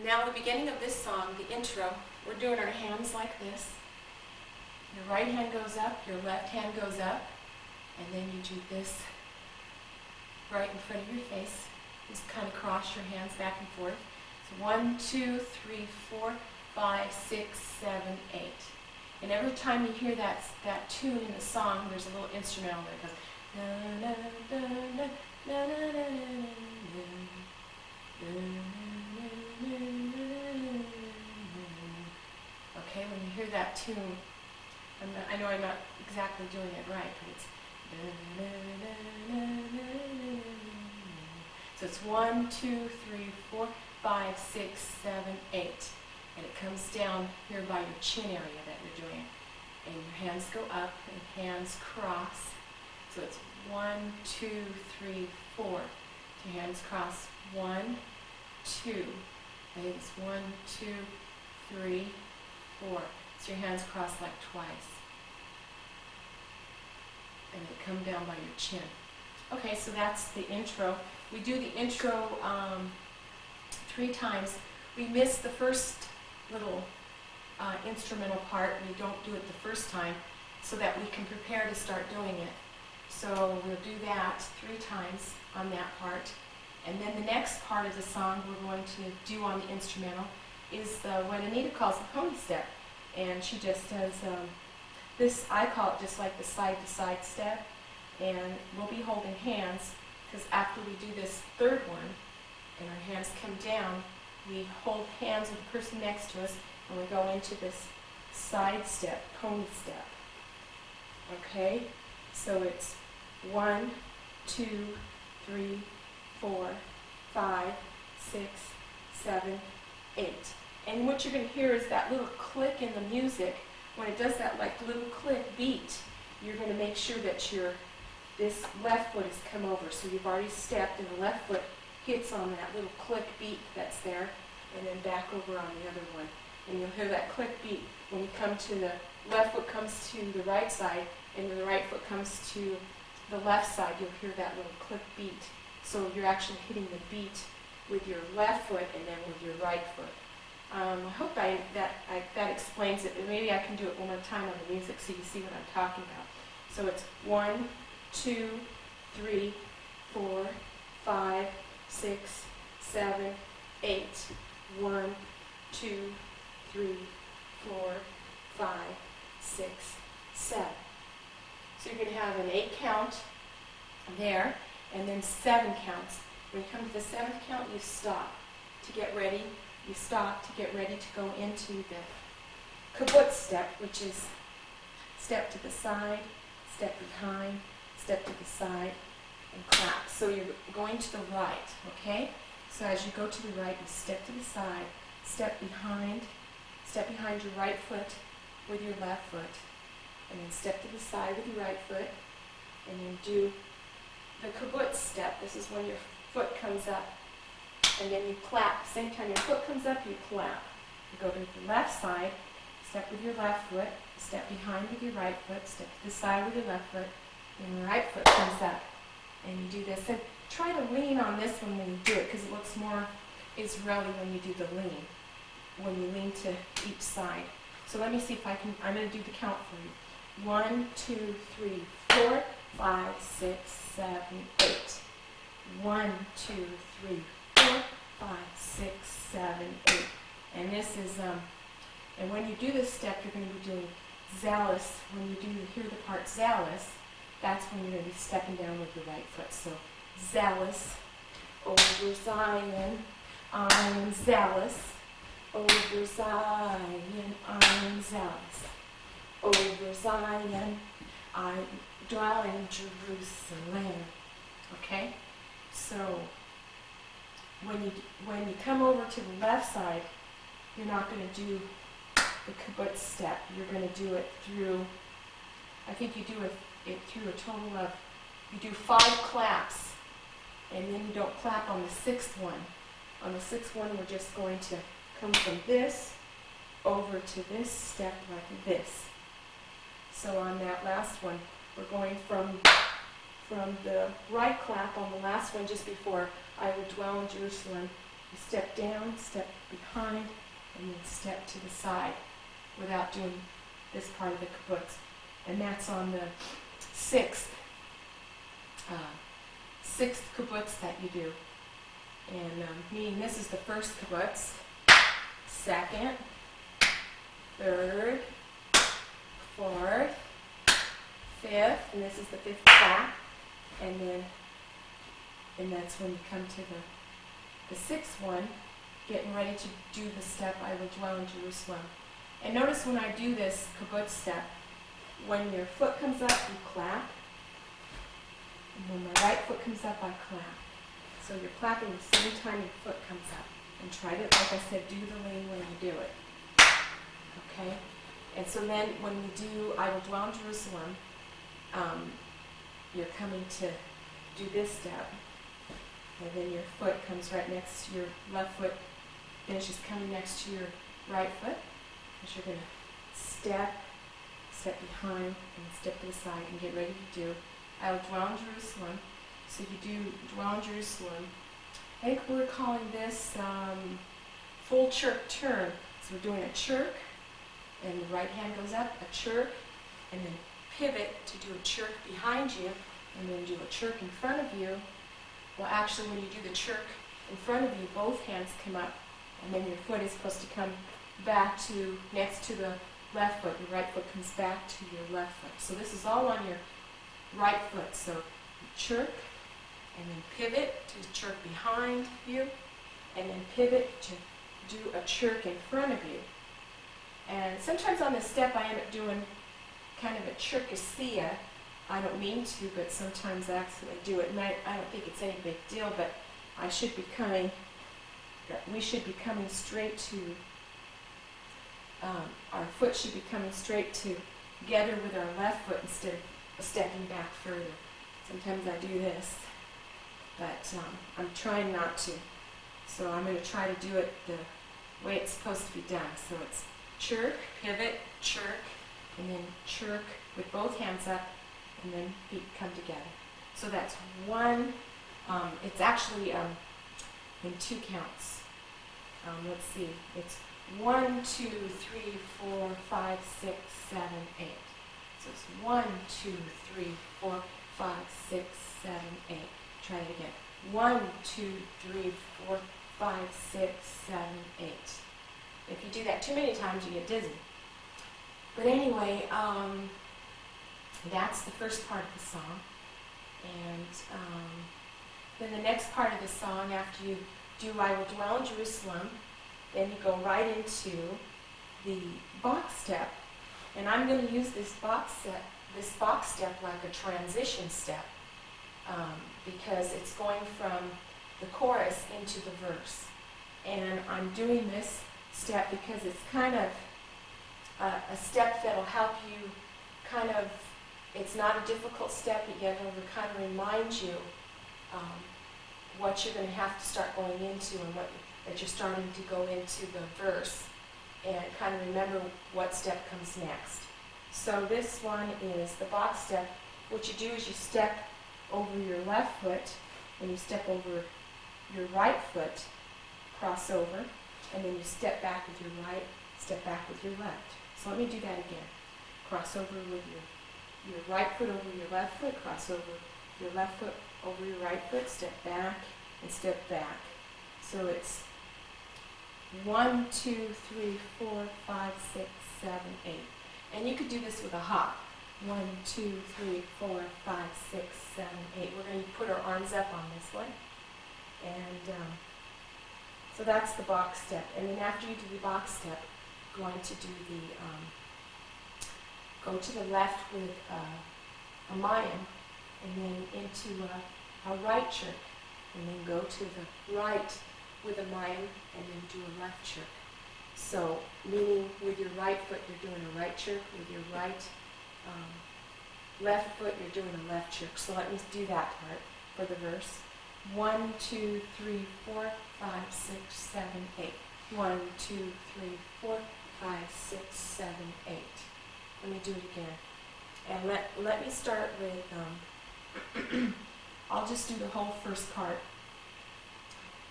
Now at the beginning of this song, the intro, we're doing our hands like this. Your right hand goes up, your left hand goes up, and then you do this right in front of your face. Just kind of cross your hands back and forth. So 1, 2, 3, 4, 5, 6, 7, 8. And every time you hear that tune in the song, there's a little instrumental that goes na na na na na na na na. Okay, when you hear that tune, I know I'm not exactly doing it right, but it's so it's 1, 2, 3, 4, 5, 6, 7, 8. And it comes down here by your chin area that you're doing. And your hands go up and hands cross. So it's 1, 2, 3, 4. Your hands cross 1, 2. I think it's 1, 2, 3, 4. So your hands cross like twice. And they come down by your chin. Okay, so that's the intro. We do the intro 3 times. We miss the first little instrumental part. We don't do it the first time so that we can prepare to start doing it. So we'll do that 3 times on that part. And then the next part of the song we're going to do on the instrumental is what Anita calls the pony step. And she just does this, I call it just like the side-to-side step. And we'll be holding hands because after we do this third one and our hands come down, we hold hands with the person next to us and we go into this side step, pony step. Okay? So it's 1, 2, 3, 4, 5, 6, 7, 8. And what you're going to hear is that little click in the music. When it does that like little click beat, you're going to make sure that this left foot has come over. So you've already stepped and the left foot hits on that little click beat that's there and then back over on the other one. And you'll hear that click beat when you come to the left foot comes to the right side and the right foot comes to the left side. You'll hear that little click beat. So you're actually hitting the beat with your left foot and then with your right foot. I hope that explains it, but maybe I can do it one more time on the music so you see what I'm talking about. So it's 1, 2, 3, 4, 5, 6, 7, 8. 1, 2, 3, 4, 5, 6, 7. So you're going to have an 8 count there, and then 7 counts. When you come to the 7th count, you stop to get ready. You stop to get ready to go into the kibbutz step, which is step to the side, step behind, step to the side, and clap. So you're going to the right, okay? So as you go to the right, you step to the side, step behind your right foot with your left foot, and then step to the side with your right foot, and then do the kibbutz step. This is when your foot comes up. And then you clap. Same time your foot comes up, you clap. You go to the left side, step with your left foot, step behind with your right foot, step to the side with your left foot, and your right foot comes up. And you do this. And try to lean on this one when you do it, because it looks more Israeli when you do the lean, when you lean to each side. So let me see if I can, I'm going to do the count for you. 1, 2, 3, 4, 5, 6, 7, 8. 1, 2, 3, 4, 5, 6, 7, 8. And this is, and when you do this step, you're going to be doing zealous. When you hear the part zealous, that's when you're going to be stepping down with your right foot. So zealous, over Zion, I am zealous. Over Zion, I am zealous. Over Zion, I dwell in Jerusalem. Okay? So when you come over to the left side, you're not going to do the kibbutz step. You're going to do it through, I think you do it through a total of, you do 5 claps, and then you don't clap on the 6th one. On the 6th one, we're just going to come from this over to this step like this. So on that last one, we're going from the right clap on the last one just before I will dwell in Jerusalem, You step down, step behind, and then step to the side without doing this part of the kibbutz. And that's on the sixth kibbutz that you do. And meaning this is the first kibbutz, second, third, fourth, fifth, and this is the fifth clap, and that's when you come to the sixth one, getting ready to do the step, I will dwell in Jerusalem. And notice when I do this kibbutz step, when your foot comes up, you clap, and when my right foot comes up, I clap. So you're clapping the same time your foot comes up. And try to, like I said, do the lean when you do it. Okay? And so then when we do I will dwell in Jerusalem, you're coming to do this step. And then your foot comes right next to your left foot, finishes coming next to your right foot. Because you're going to step behind, and step to the side, and get ready to do I will dwell in Jerusalem. So you do dwell in Jerusalem. I think we're calling this full chirk turn. So we're doing a chirk, and the right hand goes up, a chirk, and then pivot to do a chirk behind you, and then do a chirk in front of you. Well, actually, when you do the chirk in front of you, both hands come up, and then your foot is supposed to come back to next to the left foot. Your right foot comes back to your left foot. So this is all on your right foot. So you chirk, and then pivot to chirk behind you, and then pivot to do a chirk in front of you. And sometimes on this step I end up doing kind of a chirkasia. I don't mean to, but sometimes I accidentally do it. And I don't think it's any big deal, but we should be coming straight to, our foot should be coming straight together with our left foot instead of stepping back further. Sometimes I do this, but I'm trying not to. So I'm going to try to do it the way it's supposed to be done. So it's chirk, pivot, chirk, and then chirk with both hands up, and then feet come together. So that's one, it's actually in two counts. Let's see, it's 1, 2, 3, 4, 5, 6, 7, 8. So it's 1, 2, 3, 4, 5, 6, 7, 8. Try it again. 1, 2, 3, 4, 5, 6, 7, 8. If you do that too many times, you get dizzy. But anyway, that's the first part of the song. And then the next part of the song, after you do I will dwell in Jerusalem, then you go right into the box step. And I'm going to use this box step like a transition step, because it's going from the chorus into the verse. And I'm doing this step because it's kind of a step that will help you it's not a difficult step, but yet it will kind of remind you what you're going to have to start going into, and that you're starting to go into the verse, and kind of remember what step comes next. So this one is the box step. What you do is you step over your left foot, and you step over your right foot, cross over, and then you step back with your right, step back with your left. So let me do that again. Cross over with your right foot over your left foot, cross over your left foot over your right foot, step back, and step back. So it's 1, 2, 3, 4, 5, 6, 7, 8. And you could do this with a hop. 1, 2, 3, 4, 5, 6, 7, 8. We're going to put our arms up on this one. And so that's the box step. And then after you do the box step, you're going to do go to the left with a mayim, and then into a right chirk, and then go to the right with a mayim, and then do a left chirk. So, meaning with your right foot, you're doing a right chirk. With your right left foot, you're doing a left chirk. So let me do that part for the verse. 1, 2, 3, 4, 5, 6, 7, 8. 1, 2, 3, 4, 5, 6, 7, 8. Let me do it again. And let me start with, I'll just do the whole first part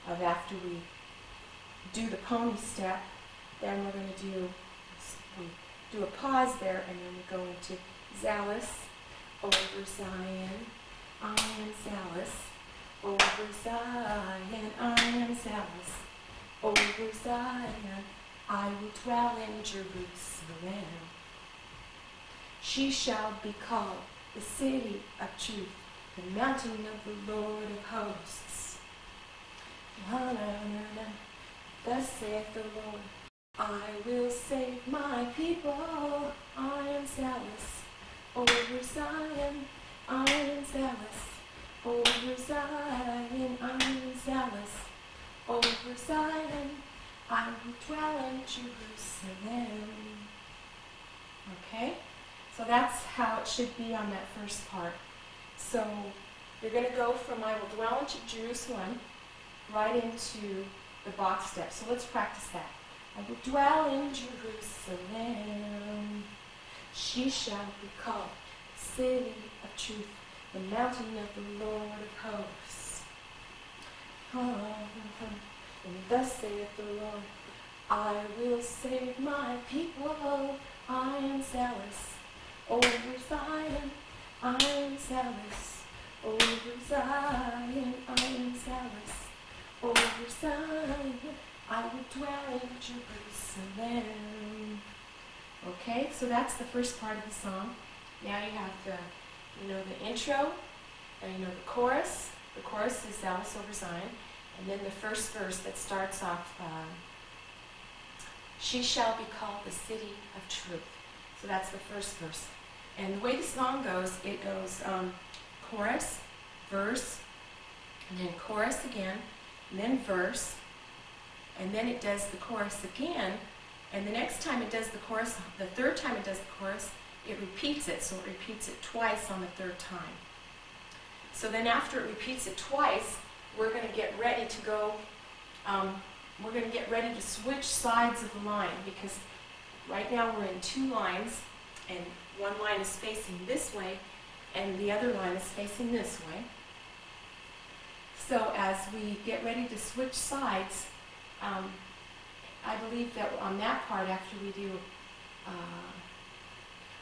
of after we do the pony step, then we're going to do a pause there, and then we go into zealous over Zion. I am zealous over Zion. I am zealous over Zion. I will dwell in Jerusalem. She shall be called the city of truth, the mountain of the Lord of hosts. Thus saith the Lord, I will save my people. I am zealous over Zion. I am zealous over Zion. I am zealous over Zion. I will dwell in Jerusalem. Okay? So that's how it should be on that first part. So you're going to go from I will dwell into Jerusalem right into the box step. So let's practice that. I will dwell in Jerusalem. She shall be called city of truth, the mountain of the Lord of hosts. And thus saith the Lord, I will save my people. I am zealous over Zion. I am zealous over Zion. I am zealous over Zion. I will dwell in Jerusalem. Okay, so that's the first part of the song. Now you have the intro, and the chorus. The chorus is zealous over Zion, and then the first verse that starts off, she shall be called the city of truth. So that's the first verse. And the way the song goes, it goes chorus, verse, and then chorus again, and then verse, and then it does the chorus again, and the next time it does the chorus, the third time it does the chorus, it repeats it, so it repeats it twice on the third time. So then after it repeats it twice, we're going to get ready to go, we're going to get ready to switch sides of the line, because right now we're in two lines, and one line is facing this way, and the other line is facing this way. So as we get ready to switch sides, I believe that on that part, after we do,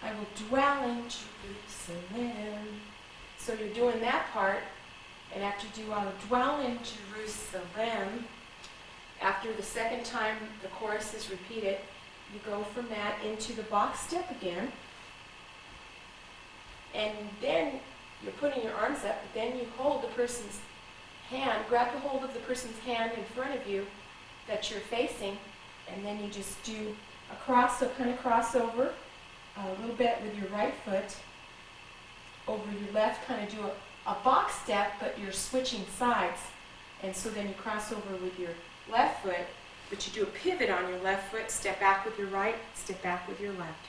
I will dwell in Jerusalem. So you're doing that part, and after you do I will dwell in Jerusalem, after the second time the chorus is repeated, you go from that into the box step again, and then you're putting your arms up, but then you hold the person's hand, grab the hold of the person's hand in front of you that you're facing, and then you just do a kind of crossover a little bit with your right foot over your left, kind of do a box step, but you're switching sides, and so then you cross over with your left foot, but you do a pivot on your left foot, step back with your right, step back with your left.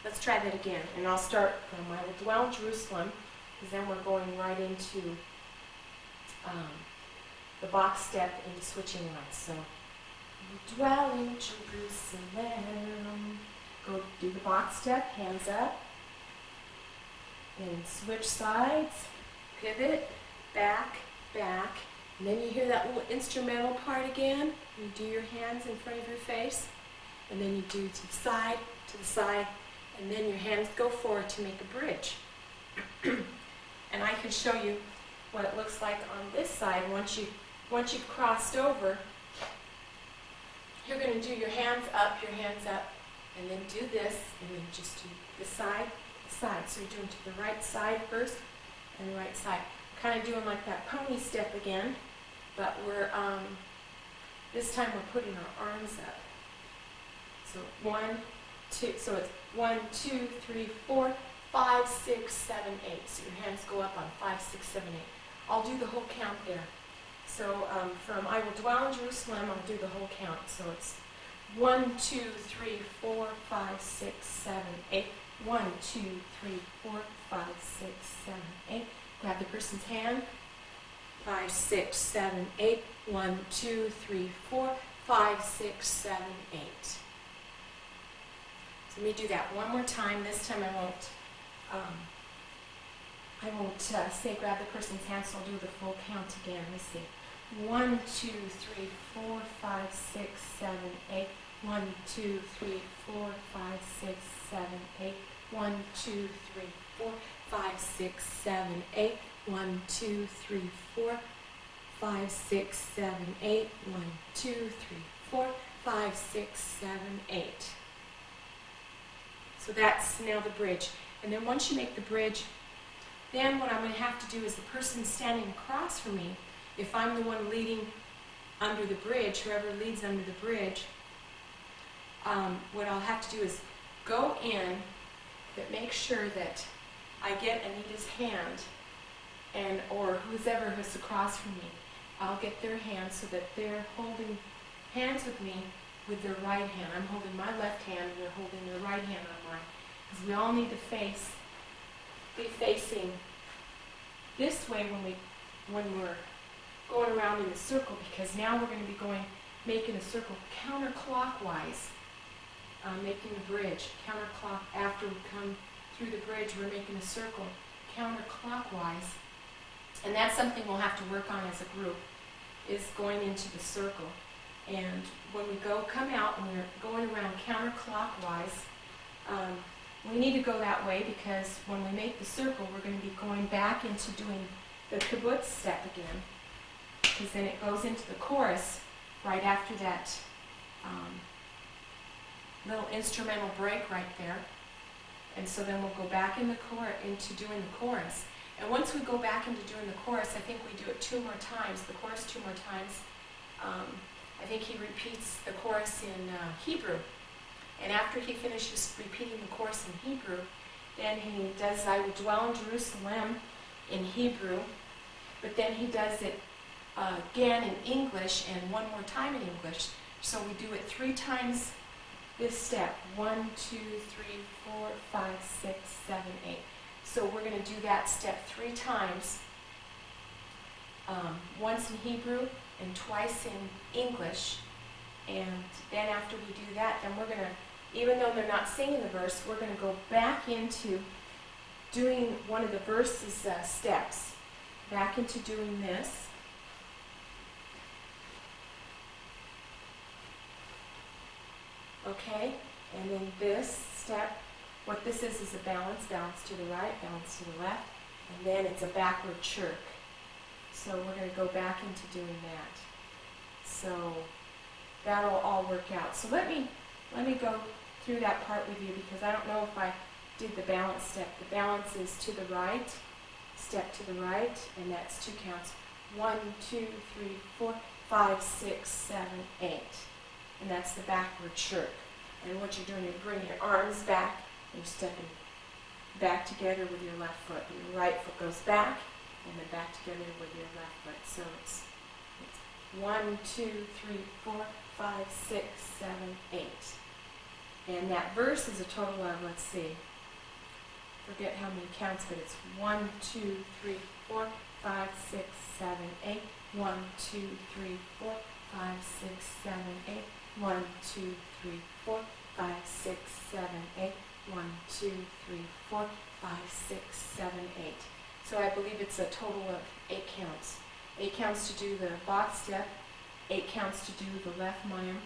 Let's try that again, and I'll start from I will dwell in Jerusalem, because then we're going right into the box step into switching lines. So, dwell in Jerusalem. Go do the box step, hands up, and switch sides, pivot, back, back, and then you hear that little instrumental part again. You do your hands in front of your face, and then you do to the side, and then your hands go forward to make a bridge. And I can show you what it looks like on this side. Once you've crossed over, you're going to do your hands up, and then do this, and then just do the side. So you're doing to the right side first, and the right side. Kind of doing like that pony step again, but we're, this time we're putting our arms up. So 1, 2, so it's 1, 2, 3, 4, 5, 6, 7, 8. So your hands go up on 5, 6, 7, 8. I'll do the whole count there. So from I will dwell in Jerusalem, I'll do the whole count. So it's 1, 2, 3, 4, 5, 6, 7, 8. 1, 2, 3, 4, 5, 6, 7, 8. Grab the person's hand. 5, 6, 7, 8. 1, 2, 3, 4, 5, 6, 7, 8. So let me do that one more time. This time I won't say grab the person's hand, so I'll do the full count again. Let's see. 1, 2, 3, 4, 5, 6, 7, 8. 1, 2, 3, 4, 5, 6, 7, 8. 1, 2, 3, 4, 5, 6, 7, 8. 1, 2, 3, 4, 5, 6, 7, 8. 1, 2, 3, 4, 5, 6, 7, 8. So that's now the bridge. And then once you make the bridge, then what I'm going to have to do is the person standing across from me, if I'm the one leading under the bridge, whoever leads under the bridge, what I'll have to do is go in, but make sure that I get Anita's hand, and or whoever is across from me. I'll get their hand so that they're holding hands with me with their right hand. I'm holding my left hand, and they're holding their right hand on mine. Because we all need to be facing this way when we're going around in a circle, because now we're going to be making a circle counterclockwise, making the bridge counterclock. After we come through the bridge, we're making a circle counterclockwise, and that's something we'll have to work on as a group, is going into the circle. And when we come out and we're going around counterclockwise, we need to go that way, because when we make the circle, we're going to be going back into doing the kibbutz step again, because then it goes into the chorus right after that little instrumental break right there. And so then we'll go back into doing the chorus. And once we go back into doing the chorus, I think we do it 2 more times, the chorus 2 more times. I think he repeats the chorus in Hebrew. And after he finishes repeating the chorus in Hebrew, then he does I Will Dwell in Jerusalem in Hebrew, but then he does it again in English and 1 more time in English. So we do it 3 times this step. 1, 2, 3, 4, 5, 6, 7, 8. So we're going to do that step 3 times, once in Hebrew and twice in English. And then after we do that, then we're going to, even though they're not singing the verse, we're going to go back into doing one of the verses steps, back into doing this. Okay, and then this step, what this is a balance to the right, balance to the left, and then it's a backward chirk. So we're going to go back into doing that. So that'll all work out. So let me go through that part with you, because I don't know if I did the balance step. The balance is to the right, step to the right, and that's 2 counts. 1, 2, 3, 4, 5, 6, 7, 8. And that's the backward chirk. And what you're doing, you're bringing your arms back, and you're stepping back together with your left foot. And your right foot goes back, and then back together with your left foot. So it's 1, 2, 3, 4, 5, 6, 7, 8. And that verse is a total of, let's see, forget how many counts, but it's 1, 2, 3, 4, 5, 6, 7, 8. 1, 2, 3, 4, 5, 6, 7, 8. 1, 2, 3, 4, 5, 6, 7, 8. 1, 2, 3, 4, 5, 6, 7, 8. So I believe it's a total of 8 counts. 8 counts to do the box step, 8 counts to do the left mayim.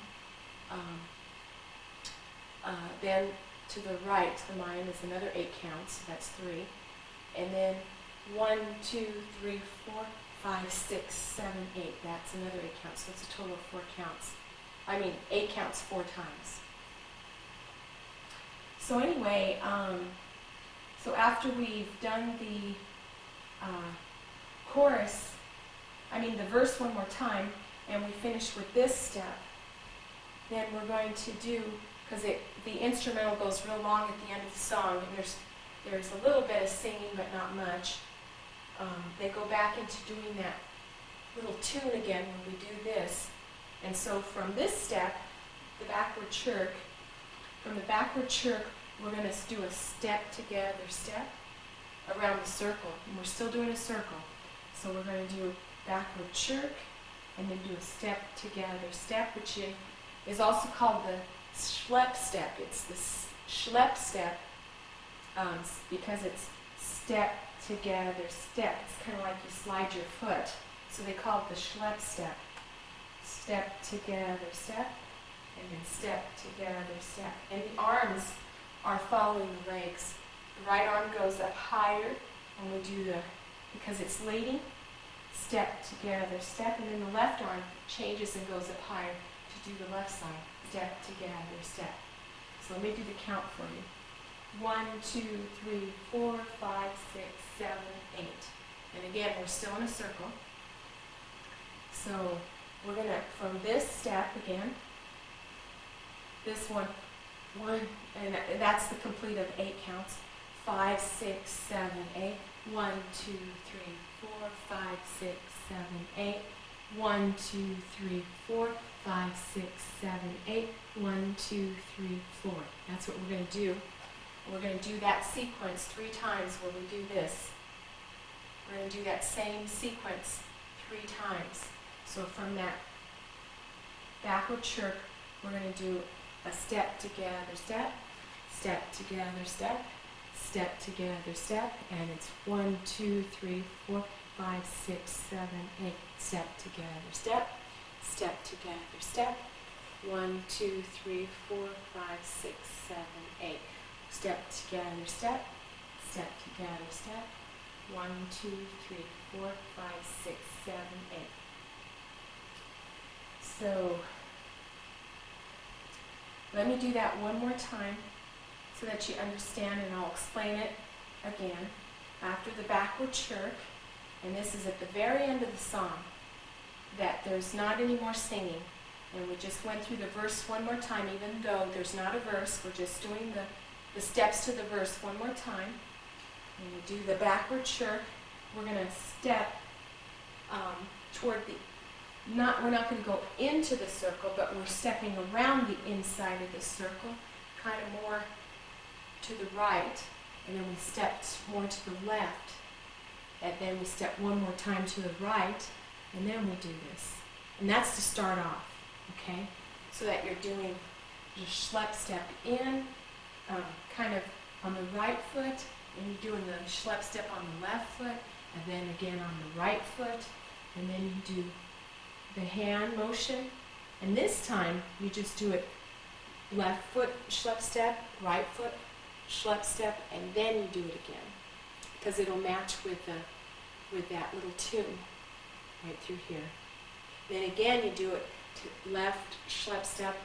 Then to the right, the mayim is another 8 counts, so that's 3. And then 1, 2, 3, 4, 5, 6, 7, 8. That's another 8 counts, so it's a total of 4 counts. 8 counts 4 times. So anyway, so after we've done the chorus, the verse 1 more time, and we finish with this step, then we're going to do, because the instrumental goes real long at the end of the song, and there's a little bit of singing, but not much. They go back into doing that little tune again when we do this. And so from this step, the backward chirk, from the backward chirk, we're going to do a step together step around the circle. And we're still doing a circle. So we're going to do backward chirk, and then do a step together step, which is also called the schlep step. It's the schlep step because it's step together step. It's kind of like you slide your foot. So they call it the schlep step. Step together, step, and then step together, step. And the arms are following the legs. The right arm goes up higher, and we do the, because it's leading, step together, step, and then the left arm changes and goes up higher to do the left side. Step together, step. So let me do the count for you. 1, 2, 3, 4, 5, 6, 7, 8. And again, we're still in a circle. So we're going to, from this step again, this one, and that's the complete of 8 counts. 5, 6, 7, 8. 1, 2, 3, 4, 5, 6, 7, 8. 1, 2, 3, 4, 5, 6, 7, 8. 1, 2, 3, 4. That's what we're going to do. We're going to do that sequence 3 times where we do this. We're going to do that same sequence 3 times. So from that backward chirp, we're going to do a step together, step, step together, step, step together, step, and it's 1, 2, 3, 4, 5, 6, 7, 8. Step together, step, step together, step. 1, 2, 3, 4, 5, 6, 7, 8. Step together, step, step together, step. 1, 2, 3, 4, 5, 6, 7, 8. So let me do that one more time so that you understand, and I'll explain it again. After the backward chirp, and this is at the very end of the song, that there's not any more singing. And we just went through the verse one more time, even though there's not a verse. We're just doing the steps to the verse one more time. When we do the backward chirp, we're going to step toward the, we're not going to go into the circle, but we're stepping around the inside of the circle, kind of more to the right, and then we step more to the left, and then we step one more time to the right, and then we do this. And that's to start off, okay? So that you're doing your schlep step in, kind of on the right foot, and you're doing the schlep step on the left foot, and then again on the right foot, and then you do the hand motion, and this time you just do it left foot schlep step, right foot schlep step, and then you do it again, because it'll match with that little tune right through here. Then again you do it to left schlep step,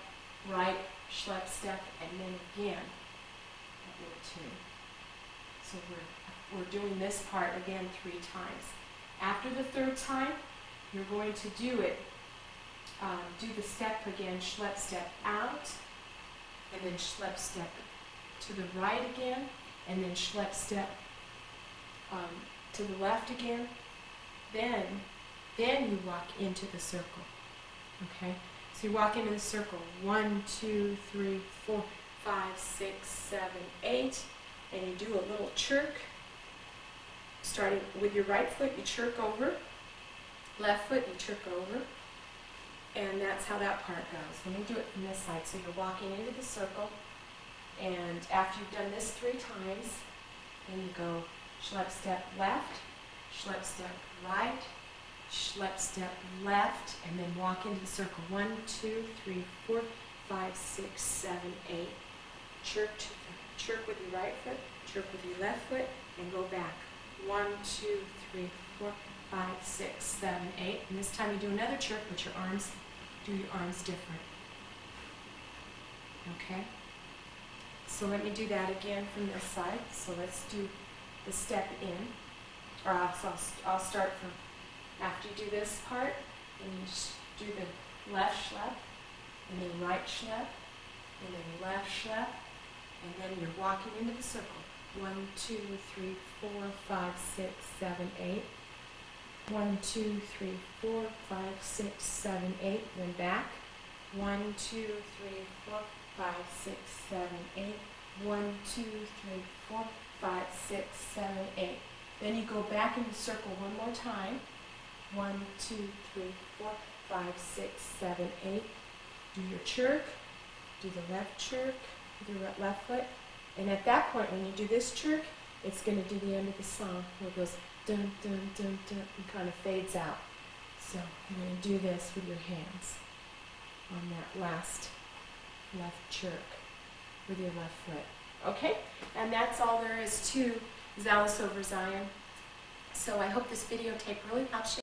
right schlep step, and then again that little tune. So we're doing this part again 3 times. After the 3rd time, you're going to do it, do the step again, schlep step out, and then schlep step to the right again, and then schlep step to the left again. Then you walk into the circle, okay? So you walk into the circle, 1, 2, 3, 4, 5, 6, 7, 8, and you do a little chirk. Starting with your right foot, you chirk over. Left foot, you chirk over. And that's how that part goes. Let me do it from this side. So you're walking into the circle, and after you've done this 3 times, then you go schlep step left, schlep step right, schlep step left, and then walk into the circle. 1, 2, 3, 4, 5, 6, 7, 8. Chirk with your right foot, chirk with your left foot, and go back. 1, 2, 3, 4, 5, 6, 7, 8. And this time you do another chirk, but your arms, do your arms different. Okay? So let me do that again from this side. So let's do the step in. So I'll start from after you do this part, and you just do the left schlep, and then right schlep, and then left schlep, and then you're walking into the circle. 1, 2, 3, 4, 5, 6, 7, 8. 1, 2, 3, 4, 5, 6, 7, 8. Then back. 1, 2, 3, 4, 5, 6, 7, 8. 1, 2, 3, 4, 5, 6, 7, 8. Then you go back in the circle one more time. 1, 2, 3, 4, 5, 6, 7, 8. Do your chirk. Do the left chirk with your left foot. And at that point, when you do this chirk, it's going to do the end of the song where it goes dun, dun, dun, dun, and kind of fades out. So you're going to do this with your hands on that last left jerk with your left foot. Okay? And that's all there is to Zealous Over Zion. So I hope this videotape really helps you.